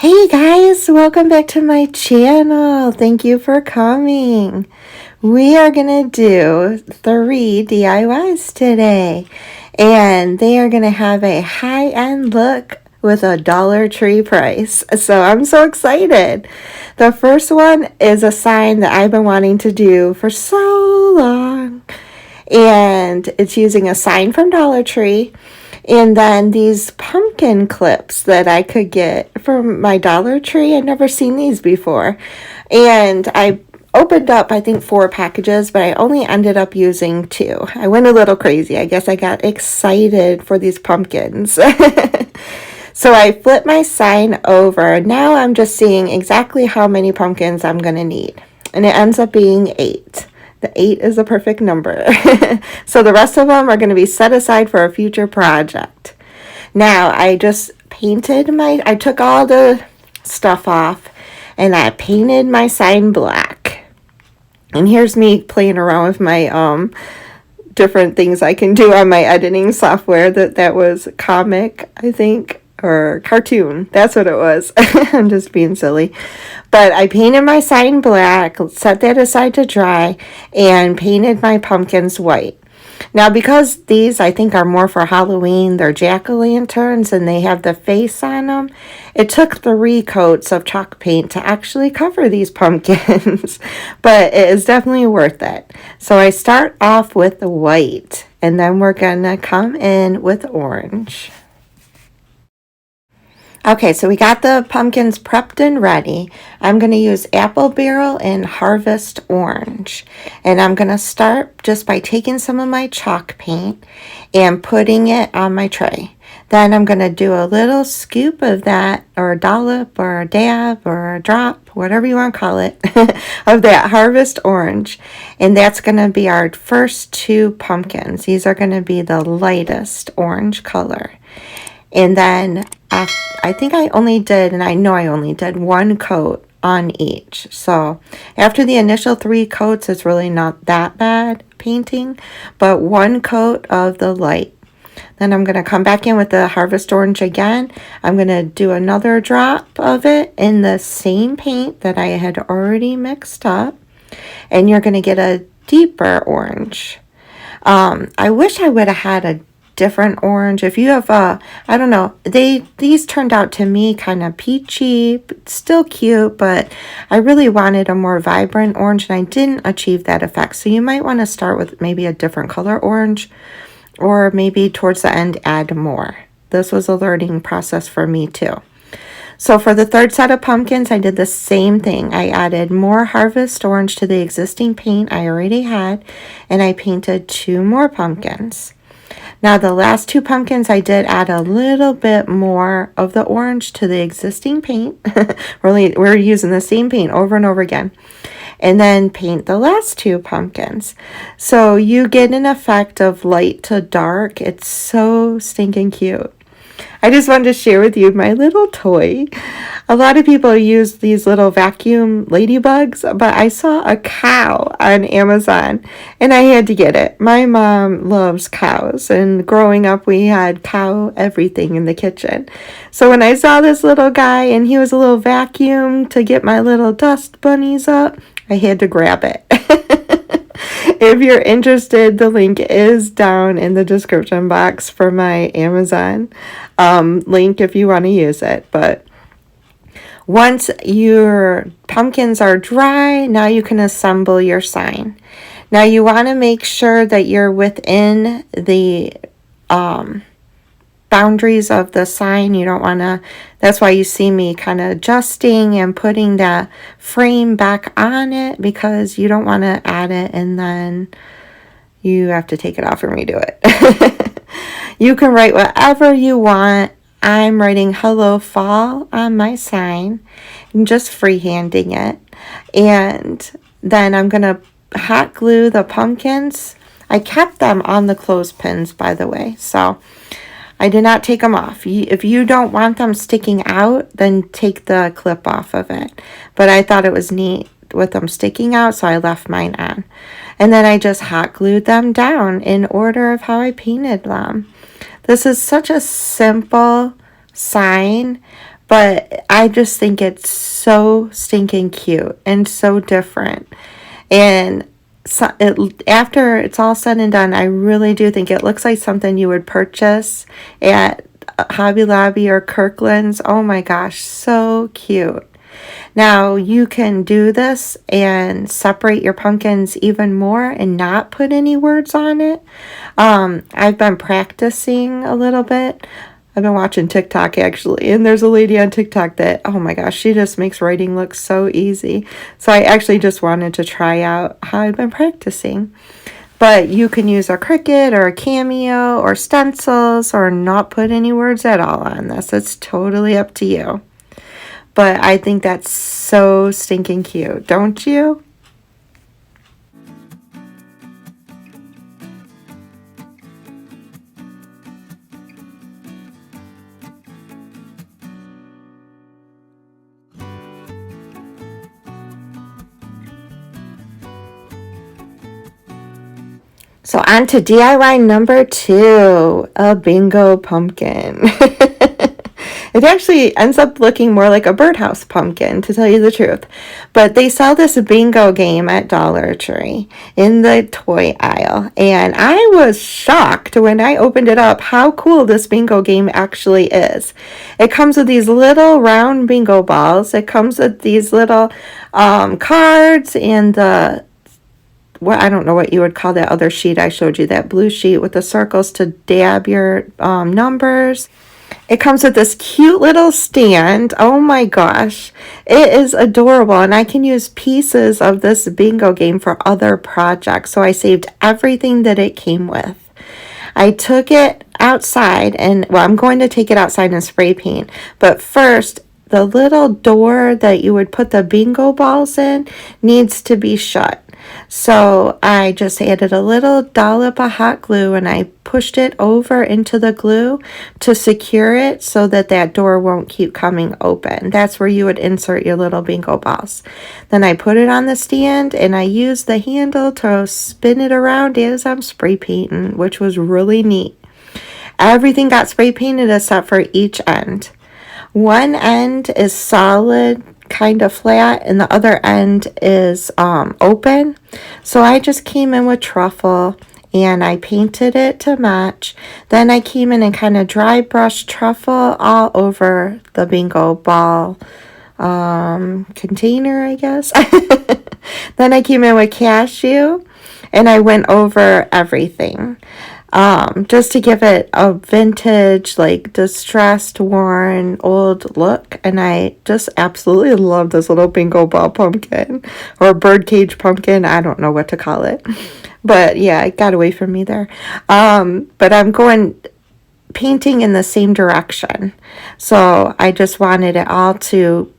Hey guys, welcome back to my channel. Thank you for coming. We are going to do 3 DIYs today, and they are going to have a high-end look with a Dollar Tree price. So I'm so excited. The first one is a sign that I've been wanting to do for so long, and it's using a sign from Dollar Tree. And then these pumpkin clips that I could get from my Dollar Tree. I'd never seen these before. And I opened up, I think, 4 packages, but I only ended up using 2. I went a little crazy. I guess I got excited for these pumpkins. So I flipped my sign over. Now I'm just seeing exactly how many pumpkins I'm going to need. And it ends up being 8. The 8 is the perfect number. So the rest of them are going to be set aside for a future project. Now, I just I took all the stuff off and I painted my sign black. And here's me playing around with my different things I can do on my editing software. That was comic, I think, or cartoon. That's what it was. I'm just being silly. But I painted my sign black, set that aside to dry, and painted my pumpkins white. Now, because these I think are more for Halloween, they're jack-o'-lanterns and they have the face on them, it took 3 coats of chalk paint to actually cover these pumpkins. But it is definitely worth it. So I start off with the white, and then we're going to come in with orange. Okay, so we got the pumpkins prepped and ready. I'm going to use Apple Barrel and Harvest Orange. And I'm going to start just by taking some of my chalk paint and putting it on my tray. Then I'm going to do a little scoop of that, or a dollop, or a dab, or a drop, whatever you want to call it, of that Harvest Orange. And that's going to be our first 2 pumpkins. These are going to be the lightest orange color. And then I think I only did, and I know I only did 1 coat on each. So after the initial 3 coats, it's really not that bad painting, but 1 coat of the light. Then I'm going to come back in with the Harvest Orange again. I'm going to do another drop of it in the same paint that I had already mixed up. And you're going to get a deeper orange. I wish I would have had a different orange. If you have I don't know, these turned out to me kind of peachy, still cute, but I really wanted a more vibrant orange and I didn't achieve that effect. So you might want to start with maybe a different color orange, or maybe towards the end add more. This was a learning process for me too. So for the 3rd set of pumpkins, I did the same thing. I added more Harvest Orange to the existing paint I already had, and I painted 2 more pumpkins. Now the last 2 pumpkins, I did add a little bit more of the orange to the existing paint. We're using the same paint over and over again. And then paint the last 2 pumpkins. So you get an effect of light to dark. It's so stinking cute. I just wanted to share with you my little toy. A lot of people use these little vacuum ladybugs, but I saw a cow on Amazon and I had to get it. My mom loves cows, and growing up we had cow everything in the kitchen. So when I saw this little guy and he was a little vacuum to get my little dust bunnies up, I had to grab it. If you're interested, the link is down in the description box for my Amazon link if you want to use it. But once your pumpkins are dry, now you can assemble your sign. Now you want to make sure that you're within the boundaries of the sign. You don't want to, that's why you see me kind of adjusting and putting that frame back on it, because you don't want to add it and then you have to take it off and redo it. You can write whatever you want. I'm writing Hello Fall on my sign and just freehanding it. And then I'm going to hot glue the pumpkins. I kept them on the clothespins, by the way, so I did not take them off. If you don't want them sticking out, then take the clip off of it. But I thought it was neat with them sticking out, so I left mine on. And then I just hot glued them down in order of how I painted them. This is such a simple sign, but I just think it's so stinking cute and so different. And so after it's all said and done, I really do think it looks like something you would purchase at Hobby Lobby or Kirkland's. Oh my gosh, so cute. Now you can do this and separate your pumpkins even more and not put any words on it. I've been practicing a little bit. I've been watching TikTok actually, and there's a lady on TikTok that, oh my gosh, she just makes writing look so easy. So I actually just wanted to try out how I've been practicing. But you can use a Cricut or a Cameo or stencils or not put any words at all on this. It's totally up to you. But I think that's so stinking cute, don't you? So on to DIY number 2, a bingo pumpkin. It actually ends up looking more like a birdhouse pumpkin, to tell you the truth. But they sell this bingo game at Dollar Tree in the toy aisle. And I was shocked when I opened it up how cool this bingo game actually is. It comes with these little round bingo balls. It comes with these little cards and the I don't know what you would call that other sheet I showed you, that blue sheet with the circles to dab your numbers. It comes with this cute little stand. Oh my gosh. It is adorable, and I can use pieces of this bingo game for other projects. So I saved everything that it came with. I took it outside and, well, I'm going to take it outside and spray paint. But first, the little door that you would put the bingo balls in needs to be shut. So I just added a little dollop of hot glue and I pushed it over into the glue to secure it so that that door won't keep coming open. That's where you would insert your little bingo balls. Then I put it on the stand and I used the handle to spin it around as I'm spray painting, which was really neat. Everything got spray painted except for each end. One end is solid, kind of flat, and the other end is open. So I just came in with truffle and I painted it to match. Then I came in and kind of dry brushed truffle all over the bingo ball container, I guess. Then I came in with cashew and I went over everything. Just to give it a vintage, like distressed, worn, old look. And I just absolutely love this little bingo ball pumpkin or birdcage pumpkin. I don't know what to call it. But yeah, it got away from me there. But I'm going painting in the same direction. So I just wanted it all to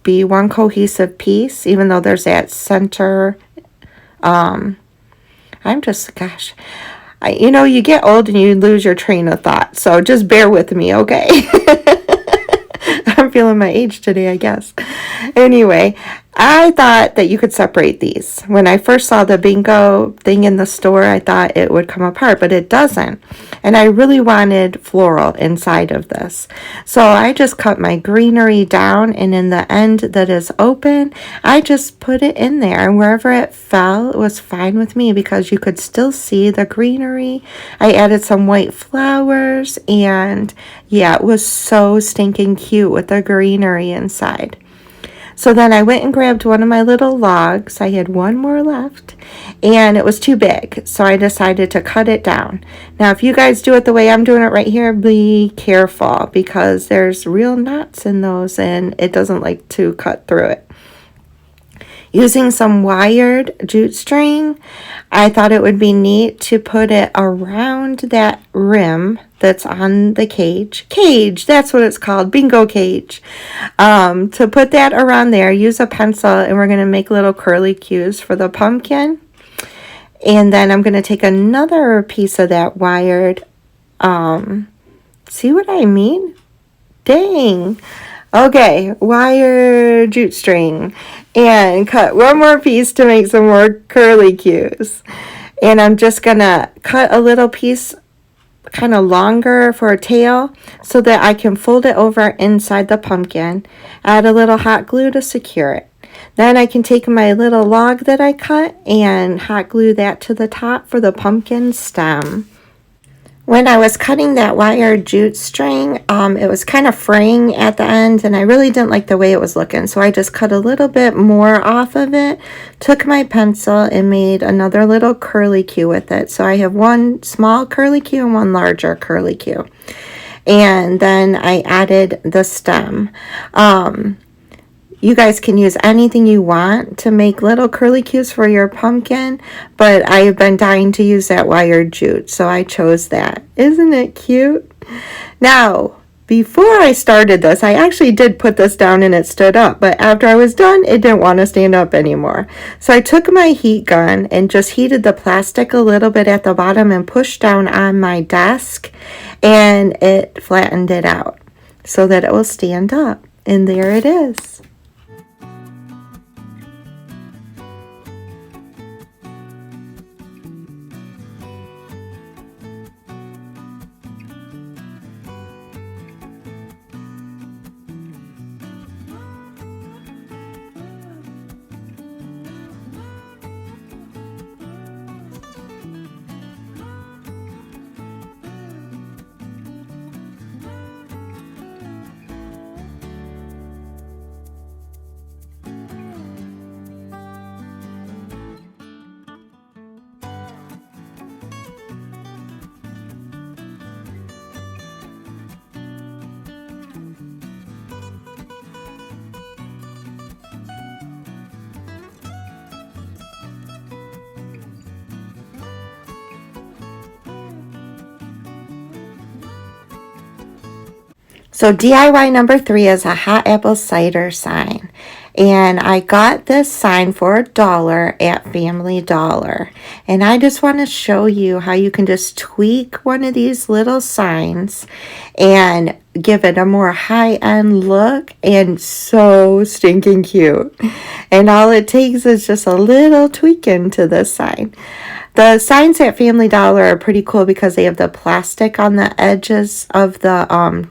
be one cohesive piece, even though there's that center. Gosh. You get old and you lose your train of thought. So just bear with me, okay? I'm feeling my age today, I guess. Anyway, I thought that you could separate these. When I first saw the bingo thing in the store, I thought it would come apart, but it doesn't. And I really wanted floral inside of this. So I just cut my greenery down, and in the end that is open, I just put it in there. And wherever it fell, it was fine with me because you could still see the greenery. I added some white flowers, and yeah, it was so stinking cute with the greenery inside. So then I went and grabbed one of my little logs. I had one more left and it was too big. So I decided to cut it down. Now, if you guys do it the way I'm doing it right here, be careful because there's real knots in those and it doesn't like to cut through it. Using some wired jute string, I thought it would be neat to put it around that rim that's on the cage. Cage, that's what it's called, bingo cage. To put that around there, use a pencil, and we're going to make little curly cues for the pumpkin. And then I'm going to take another piece of that wired, see what I mean? Dang. Okay, wire jute string, and cut one more piece to make some more curly cues. And I'm just gonna cut a little piece kind of longer for a tail so that I can fold it over inside the pumpkin, add a little hot glue to secure it. Then I can take my little log that I cut and hot glue that to the top for the pumpkin stem. When I was cutting that wire jute string, it was kind of fraying at the end, and I really didn't like the way it was looking, so I just cut a little bit more off of it, took my pencil, and made another little curly Q with it. So I have one small curly Q and one larger curly Q. And then I added the stem. You guys can use anything you want to make little curly cues for your pumpkin, but I have been dying to use that wire jute, so I chose that. Isn't it cute? Now, before I started this, I actually did put this down and it stood up, but after I was done, it didn't want to stand up anymore. So I took my heat gun and just heated the plastic a little bit at the bottom and pushed down on my desk, and it flattened it out so that it will stand up. And there it is. So DIY number 3 is a hot apple cider sign. And I got this sign for $1 at Family Dollar. And I just want to show you how you can just tweak one of these little signs and give it a more high-end look, and so stinking cute. And all it takes is just a little tweaking to this sign. The signs at Family Dollar are pretty cool because they have the plastic on the edges of the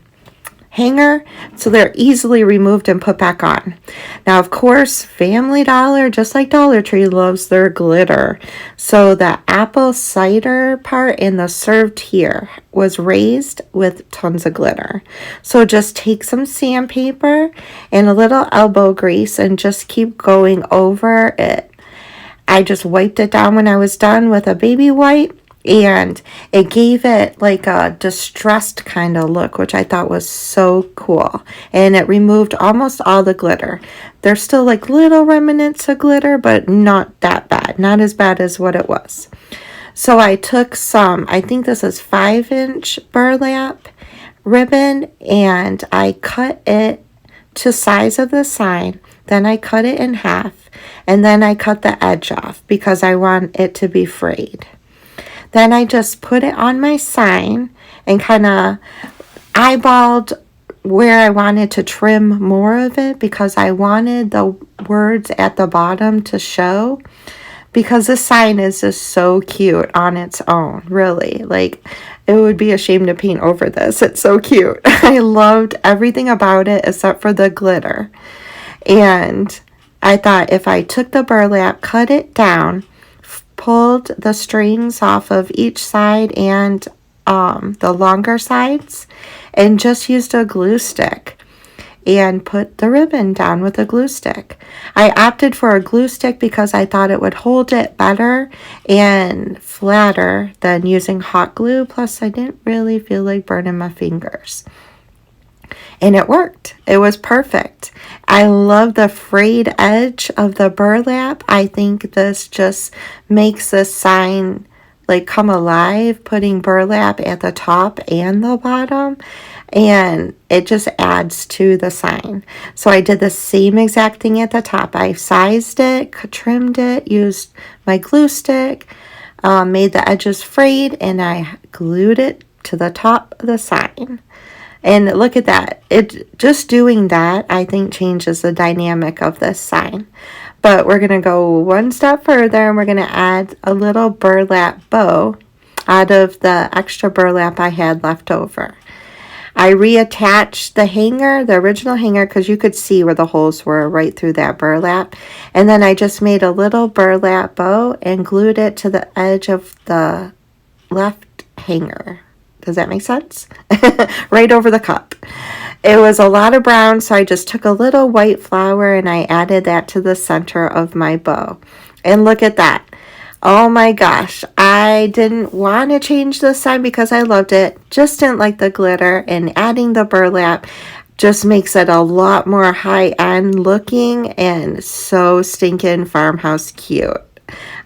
hanger, so they're easily removed and put back on. Now, of course, Family Dollar, just like Dollar Tree, loves their glitter. So the apple cider part in the served here was raised with tons of glitter. So just take some sandpaper and a little elbow grease and just keep going over it. I just wiped it down when I was done with a baby wipe, and it gave it like a distressed kind of look, which I thought was so cool. And it removed almost all the glitter. There's still like little remnants of glitter, but not that bad. Not as bad as what it was. So I took some, I think this is 5-inch burlap ribbon, and I cut it to size of the sign. Then I cut it in half, and then I cut the edge off because I want it to be frayed. Then I just put it on my sign and kind of eyeballed where I wanted to trim more of it because I wanted the words at the bottom to show, because this sign is just so cute on its own, really. Like, it would be a shame to paint over this. It's so cute. I loved everything about it except for the glitter. And I thought if I took the burlap, cut it down, pulled the strings off of each side and the longer sides, and just used a glue stick and put the ribbon down with a glue stick. I opted for a glue stick because I thought it would hold it better and flatter than using hot glue. Plus, I didn't really feel like burning my fingers. And it worked. It was perfect. I love the frayed edge of the burlap. I think this just makes this sign like come alive, putting burlap at the top and the bottom, and it just adds to the sign. So I did the same exact thing at the top. I sized it, trimmed it, used my glue stick, made the edges frayed, and I glued it to the top of the sign. And look at that. It just doing that, I think, changes the dynamic of this sign. But we're going to go one step further, and we're going to add a little burlap bow out of the extra burlap I had left over. I reattached the hanger, the original hanger, because you could see where the holes were right through that burlap. And then I just made a little burlap bow and glued it to the edge of the left hanger. Does that make sense? Right over the cup. It was a lot of brown, so I just took a little white flower and I added that to the center of my bow. And look at that. Oh my gosh, I didn't want to change this sign because I loved it. Just didn't like the glitter, and adding the burlap just makes it a lot more high-end looking and so stinking farmhouse cute.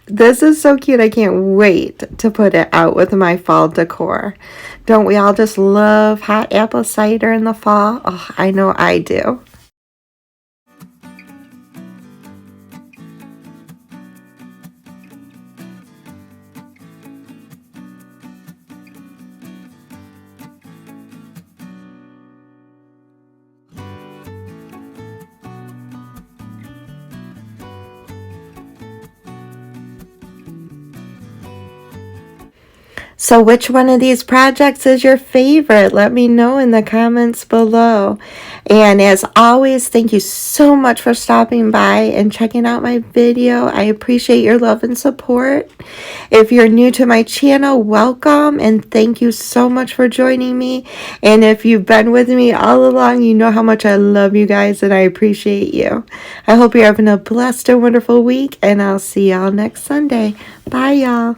This is so cute. I can't wait to put it out with my fall decor. Don't we all just love hot apple cider in the fall? Oh, I know I do. So which one of these projects is your favorite? Let me know in the comments below. And as always, thank you so much for stopping by and checking out my video. I appreciate your love and support. If you're new to my channel, welcome and thank you so much for joining me. And if you've been with me all along, you know how much I love you guys and I appreciate you. I hope you're having a blessed and wonderful week, and I'll see y'all next Sunday. Bye, y'all.